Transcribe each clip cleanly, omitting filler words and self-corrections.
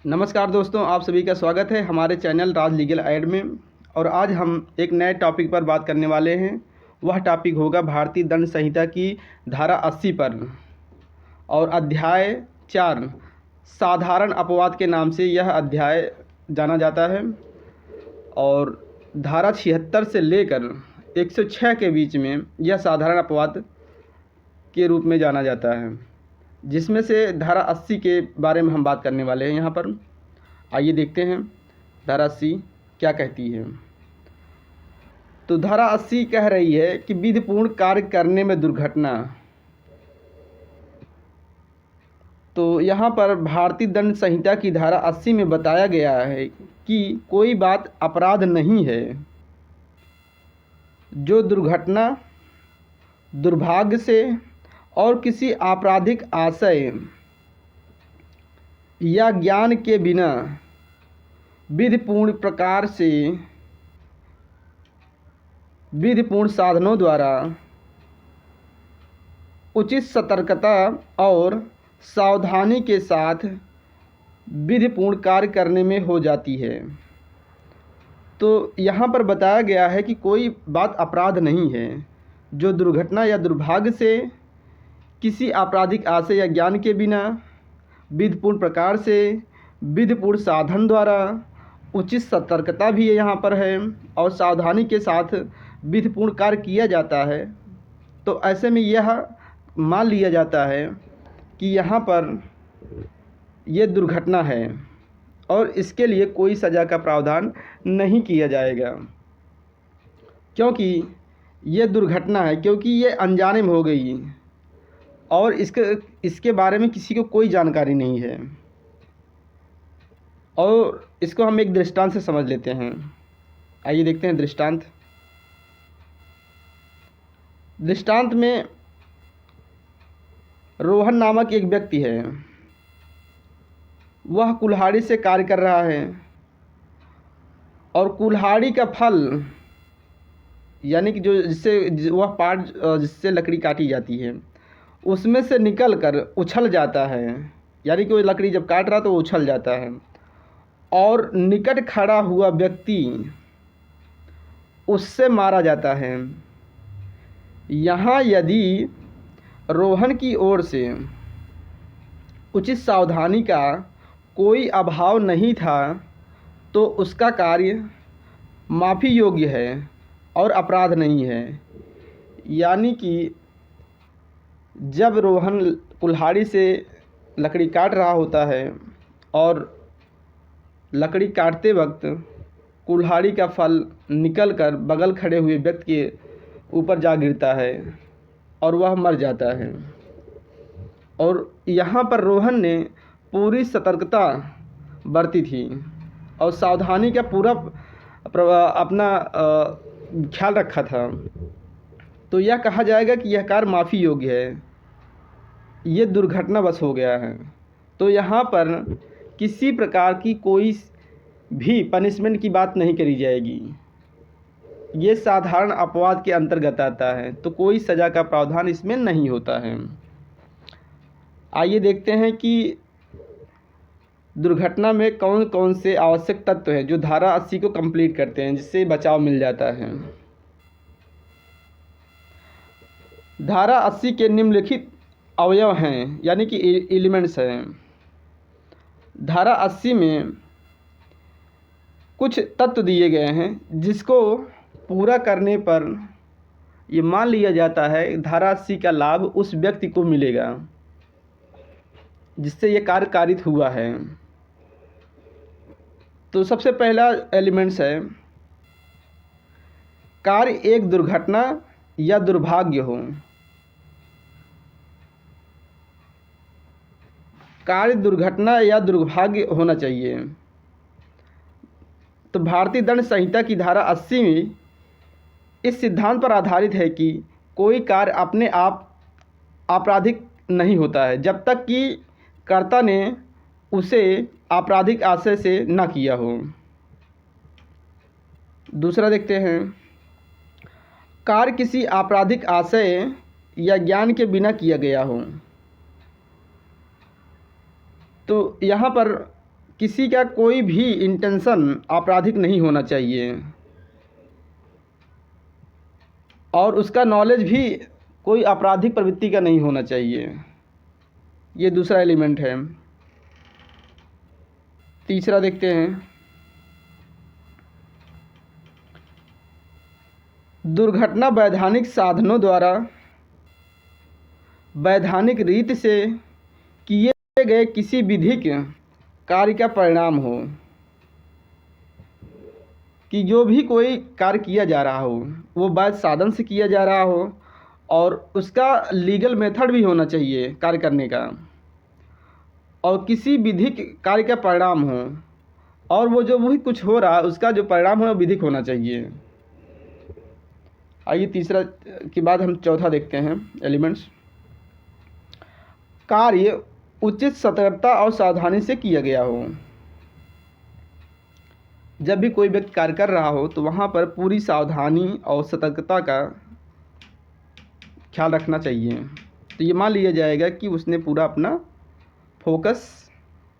नमस्कार दोस्तों, आप सभी का स्वागत है हमारे चैनल राज लीगल एड में। और आज हम एक नए टॉपिक पर बात करने वाले हैं। वह टॉपिक होगा भारतीय दंड संहिता की धारा 80 पर और अध्याय 4 साधारण अपवाद के नाम से यह अध्याय जाना जाता है। और धारा 76 से लेकर 106 के बीच में यह साधारण अपवाद के रूप में जाना जाता है, जिसमें से धारा 80 के बारे में हम बात करने वाले हैं यहाँ पर। आइए देखते हैं धारा 80 क्या कहती है। तो धारा 80 कह रही है कि विधिपूर्ण कार्य करने में दुर्घटना। तो यहाँ पर भारतीय दंड संहिता की धारा 80 में बताया गया है कि कोई बात अपराध नहीं है जो दुर्घटना, दुर्भाग्य से और किसी आपराधिक आशय या ज्ञान के बिना विधिपूर्ण प्रकार से विधिपूर्ण साधनों द्वारा उचित सतर्कता और सावधानी के साथ विधिपूर्ण कार्य करने में हो जाती है। तो यहाँ पर बताया गया है कि कोई बात अपराध नहीं है जो दुर्घटना या दुर्भाग्य से किसी आपराधिक आशय या ज्ञान के बिना विधिपूर्ण प्रकार से विधिपूर्ण साधन द्वारा उचित सतर्कता भी यहाँ पर है और सावधानी के साथ विधिपूर्ण कार्य किया जाता है। तो ऐसे में यह मान लिया जाता है कि यहाँ पर यह दुर्घटना है और इसके लिए कोई सज़ा का प्रावधान नहीं किया जाएगा, क्योंकि यह दुर्घटना है, क्योंकि ये अनजाने में हो गई और इसके बारे में किसी को कोई जानकारी नहीं है। और इसको हम एक दृष्टांत से समझ लेते हैं। आइए देखते हैं दृष्टांत। दृष्टांत में रोहन नामक एक व्यक्ति है। वह कुल्हाड़ी से कार्य कर रहा है और कुल्हाड़ी का फल यानी कि जिससे वह पार्ट जिससे लकड़ी काटी जाती है उसमें से निकलकर उछल जाता है। यानी कि वो लकड़ी जब काट रहा तो वो उछल जाता है और निकट खड़ा हुआ व्यक्ति उससे मारा जाता है। यहाँ यदि रोहन की ओर से उचित सावधानी का कोई अभाव नहीं था तो उसका कार्य माफ़ी योग्य है और अपराध नहीं है। यानी कि जब रोहन कुल्हाड़ी से लकड़ी काट रहा होता है और लकड़ी काटते वक्त कुल्हाड़ी का फल निकलकर बगल खड़े हुए व्यक्ति के ऊपर जा गिरता है और वह मर जाता है। और यहाँ पर रोहन ने पूरी सतर्कता बरती थी और सावधानी का पूरा अपना ख्याल रखा था। तो यह कहा जाएगा कि यह कार्य माफ़ी योग्य है, ये दुर्घटनावश हो गया है। तो यहाँ पर किसी प्रकार की कोई भी पनिशमेंट की बात नहीं करी जाएगी। ये साधारण अपवाद के अंतर्गत आता है, तो कोई सज़ा का प्रावधान इसमें नहीं होता है। आइए देखते हैं कि दुर्घटना में कौन कौन से आवश्यक तत्व हैं जो धारा 80 को कंप्लीट करते हैं, जिससे बचाव मिल जाता है। धारा 80 के निम्नलिखित अवयव हैं, यानी कि एलिमेंट्स हैं। धारा 80 में कुछ तत्व दिए गए हैं जिसको पूरा करने पर ये मान लिया जाता है धारा 80 का लाभ उस व्यक्ति को मिलेगा जिससे ये कार्य कारित हुआ है। तो सबसे पहला एलिमेंट्स है कार्य एक दुर्घटना या दुर्भाग्य हो। कार्य दुर्घटना या दुर्भाग्य होना चाहिए। तो भारतीय दंड संहिता की धारा 80 में इस सिद्धांत पर आधारित है कि कोई कार्य अपने आप आपराधिक नहीं होता है जब तक कि कर्ता ने उसे आपराधिक आशय से न किया हो। दूसरा देखते हैं, कार्य किसी आपराधिक आशय या ज्ञान के बिना किया गया हो। तो यहाँ पर किसी का कोई भी इंटेंशन आपराधिक नहीं होना चाहिए और उसका नॉलेज भी कोई आपराधिक प्रवृत्ति का नहीं होना चाहिए। ये दूसरा एलिमेंट है। तीसरा देखते हैं, दुर्घटना वैधानिक साधनों द्वारा वैधानिक रीति से किए गए किसी विधिक कार्य का परिणाम हो, कि जो भी कोई कार्य किया जा रहा हो वो वैध साधन से किया जा रहा हो और उसका लीगल मेथड भी होना चाहिए कार्य करने का, और किसी विधिक कार्य का परिणाम हो, और वो जो भी कुछ हो रहा है उसका जो परिणाम हो वो विधिक होना चाहिए। आइए तीसरा के बाद हम चौथा देखते हैं एलिमेंट्स। कार्य उचित सतर्कता और सावधानी से किया गया हो। जब भी कोई व्यक्ति कार्य कर रहा हो तो वहाँ पर पूरी सावधानी और सतर्कता का ख्याल रखना चाहिए। तो ये मान लिया जाएगा कि उसने पूरा अपना फोकस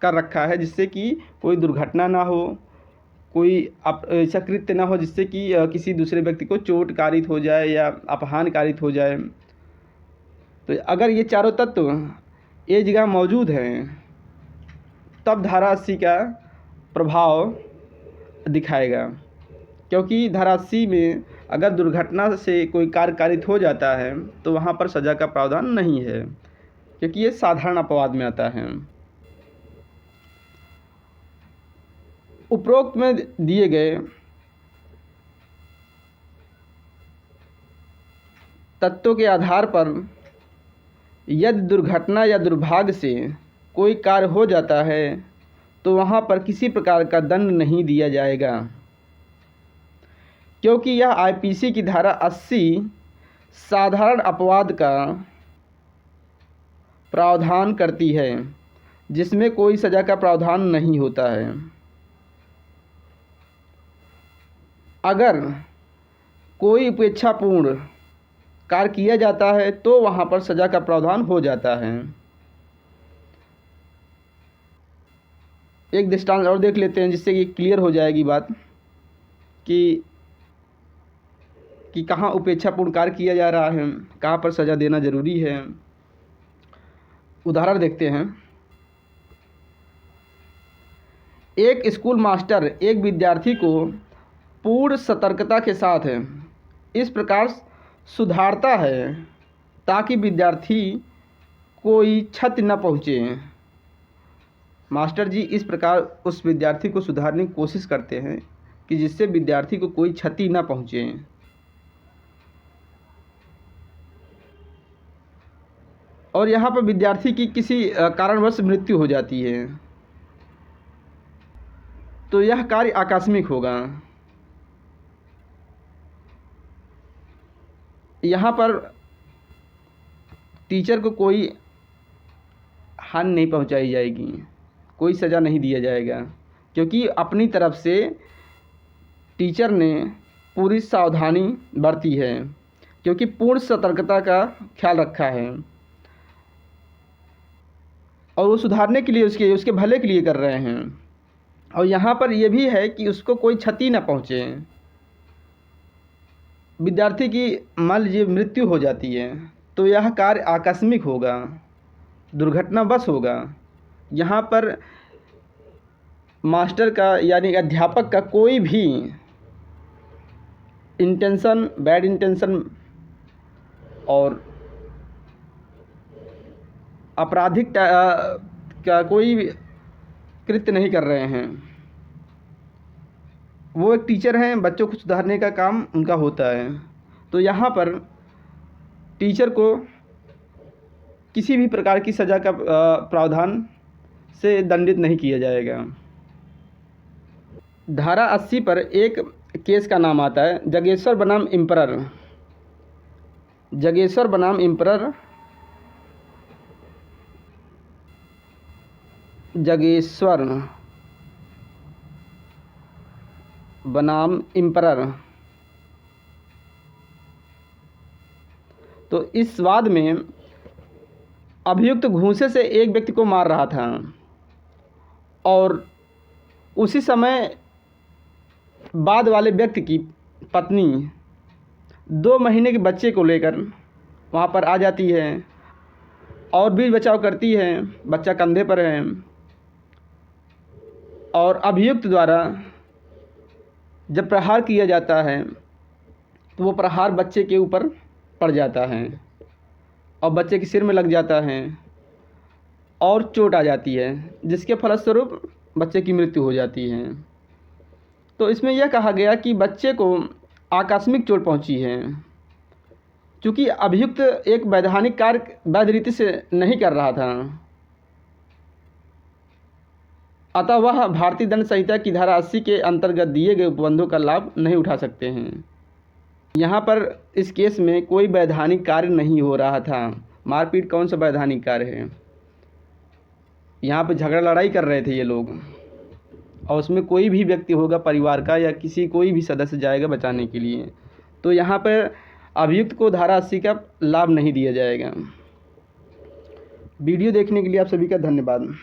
कर रखा है, जिससे कि कोई दुर्घटना ना हो, कोई ऐसा कृत्य ना हो जिससे कि किसी दूसरे व्यक्ति को चोट कारित हो जाए या अपहान कारित हो जाए। तो अगर ये चारों तत्व एक जगह मौजूद हैं तब धारा 80 का प्रभाव दिखाएगा, क्योंकि धारा 80 में अगर दुर्घटना से कोई कार्य कारित हो जाता है तो वहाँ पर सज़ा का प्रावधान नहीं है, क्योंकि ये साधारण अपवाद में आता है। उपरोक्त में दिए गए तत्वों के आधार पर यदि दुर्घटना या दुर्भाग्य से कोई कार्य हो जाता है तो वहाँ पर किसी प्रकार का दंड नहीं दिया जाएगा, क्योंकि यह आईपीसी की धारा 80 साधारण अपवाद का प्रावधान करती है, जिसमें कोई सज़ा का प्रावधान नहीं होता है। अगर कोई उपेक्षापूर्ण कार्य किया जाता है तो वहाँ पर सज़ा का प्रावधान हो जाता है। एक दृष्टांत और देख लेते हैं जिससे ये क्लियर हो जाएगी बात कि कहाँ उपेक्षापूर्ण कार्य किया जा रहा है, कहाँ पर सज़ा देना ज़रूरी है। उदाहरण देखते हैं। एक स्कूल मास्टर एक विद्यार्थी को पूर्ण सतर्कता के साथ इस प्रकार सुधारता है ताकि विद्यार्थी कोई क्षति न पहुँचे। मास्टर जी इस प्रकार उस विद्यार्थी को सुधारने की कोशिश करते हैं कि जिससे विद्यार्थी को कोई क्षति न पहुँचे। और यहाँ पर विद्यार्थी की किसी कारणवश मृत्यु हो जाती है तो यह कार्य आकस्मिक होगा। यहाँ पर टीचर को कोई हानि नहीं पहुँचाई जाएगी, कोई सज़ा नहीं दिया जाएगा, क्योंकि अपनी तरफ से टीचर ने पूरी सावधानी बरती है, क्योंकि पूर्ण सतर्कता का ख्याल रखा है और वो सुधारने के लिए उसके भले के लिए कर रहे हैं। और यहाँ पर यह भी है कि उसको कोई क्षति न पहुँचे। विद्यार्थी की मान लीजिए मृत्यु हो जाती है तो यह कार्य आकस्मिक होगा, दुर्घटनावश होगा। यहाँ पर मास्टर का यानी अध्यापक का कोई भी इंटेंशन, बैड इंटेंशन और आपराधिक का कोई कृत्य नहीं कर रहे हैं। वो एक टीचर हैं, बच्चों को सुधारने का काम उनका होता है। तो यहाँ पर टीचर को किसी भी प्रकार की सज़ा का प्रावधान से दंडित नहीं किया जाएगा। धारा 80 पर एक केस का नाम आता है जगेश्वर बनाम इम्परर। जगेश्वर बनाम इम्परर, जगेश्वर बनाम इम्परर। तो इस वाद में अभियुक्त घूंसे से एक व्यक्ति को मार रहा था और उसी समय बाद वाले व्यक्ति की पत्नी 2 महीने के बच्चे को लेकर वहाँ पर आ जाती है और भी बचाव करती है। बच्चा कंधे पर है और अभियुक्त द्वारा जब प्रहार किया जाता है तो वो प्रहार बच्चे के ऊपर पड़ जाता है और बच्चे के सिर में लग जाता है और चोट आ जाती है, जिसके फलस्वरूप बच्चे की मृत्यु हो जाती है। तो इसमें यह कहा गया कि बच्चे को आकस्मिक चोट पहुंची है, क्योंकि अभियुक्त एक वैधानिक कार्य वैध रीति से नहीं कर रहा था, अतः वह भारतीय दंड संहिता की धारा 80 के अंतर्गत दिए गए उपबंधों का लाभ नहीं उठा सकते हैं। यहाँ पर इस केस में कोई वैधानिक कार्य नहीं हो रहा था। मारपीट कौन सा वैधानिक कार्य है? यहाँ पे झगड़ा लड़ाई कर रहे थे ये लोग, और उसमें कोई भी व्यक्ति होगा परिवार का या किसी कोई भी सदस्य जाएगा बचाने के लिए, तो यहाँ पर अभियुक्त को धारा 80 का लाभ नहीं दिया जाएगा। वीडियो देखने के लिए आप सभी का धन्यवाद।